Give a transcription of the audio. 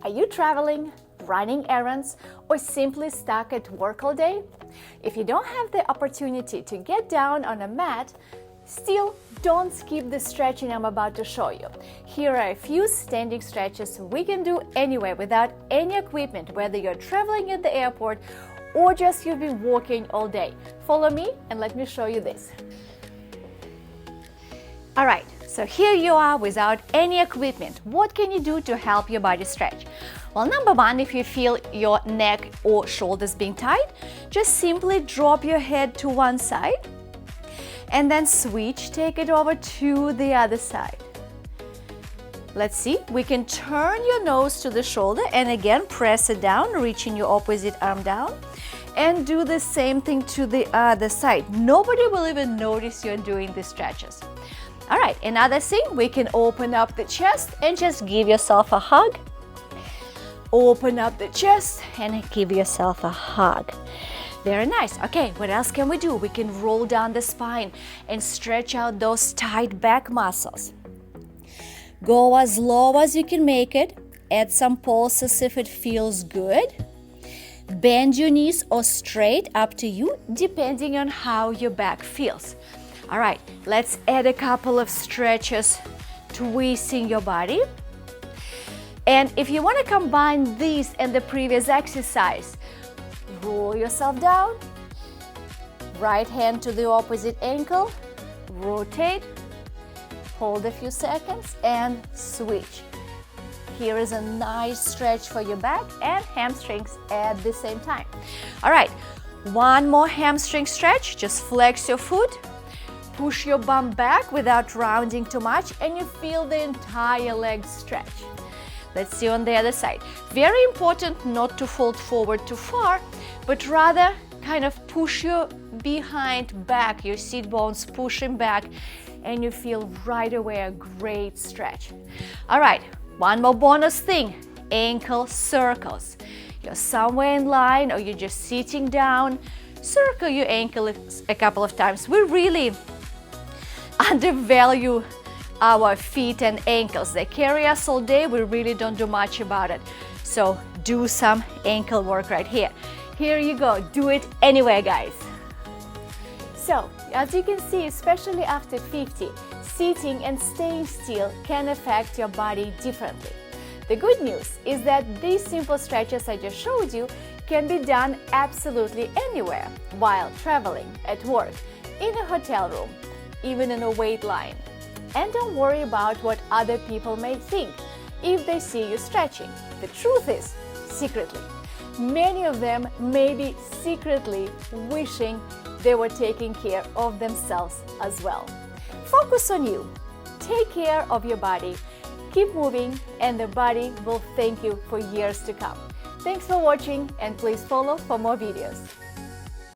Are you traveling, running errands, or simply stuck at work all day? If you don't have the opportunity to get down on a mat, still don't skip the stretching I'm about to show you. Here are a few standing stretches we can do anywhere without any equipment, whether you're traveling at the airport or just you've been walking all day. Follow me and let me show you this. All right, so here you are without any equipment. What can you do to help your body stretch? Well, number one, if you feel your neck or shoulders being tight, just simply drop your head to one side and then switch, take it over to the other side. Let's see, we can turn your nose to the shoulder and again press it down, reaching your opposite arm down, and do the same thing to the other side. Nobody will even notice you're doing these stretches. All right, another thing, we can open up the chest and just give yourself a hug. Open up the chest and give yourself a hug. Very nice. Okay, what else can we do? We can roll down the spine and stretch out those tight back muscles. Go as low as you can make it. Add some pulses if it feels good. Bend your knees or straight, up to you, depending on how your back feels. All right, let's add a couple of stretches, twisting your body. And if you want to combine these and the previous exercise, roll yourself down, right hand to the opposite ankle, rotate, hold a few seconds, and switch. Here is a nice stretch for your back and hamstrings at the same time. All right, one more hamstring stretch. Just flex your foot, push your bum back without rounding too much, and you feel the entire leg stretch. Let's see on the other side. Very important not to fold forward too far, but rather kind of push your behind back, your seat bones pushing back, and you feel right away a great stretch. All right, one more bonus thing, ankle circles. You're somewhere in line or you're just sitting down, circle your ankle a couple of times. We really undervalue our feet and ankles. They carry us all day. We really don't do much about it. So do some ankle work right here. Here you go. Do it anywhere, guys. So, as you can see, especially after 50, sitting and staying still can affect your body differently. The good news is that these simple stretches I just showed you can be done absolutely anywhere, while traveling, at work, in a hotel room, even in a wait line. And don't worry about what other people may think if they see you stretching. The truth is, secretly, many of them may be secretly wishing they were taking care of themselves as well. Focus on you. Take care of your body. Keep moving, and the body will thank you for years to come. Thanks for watching, and please follow for more videos.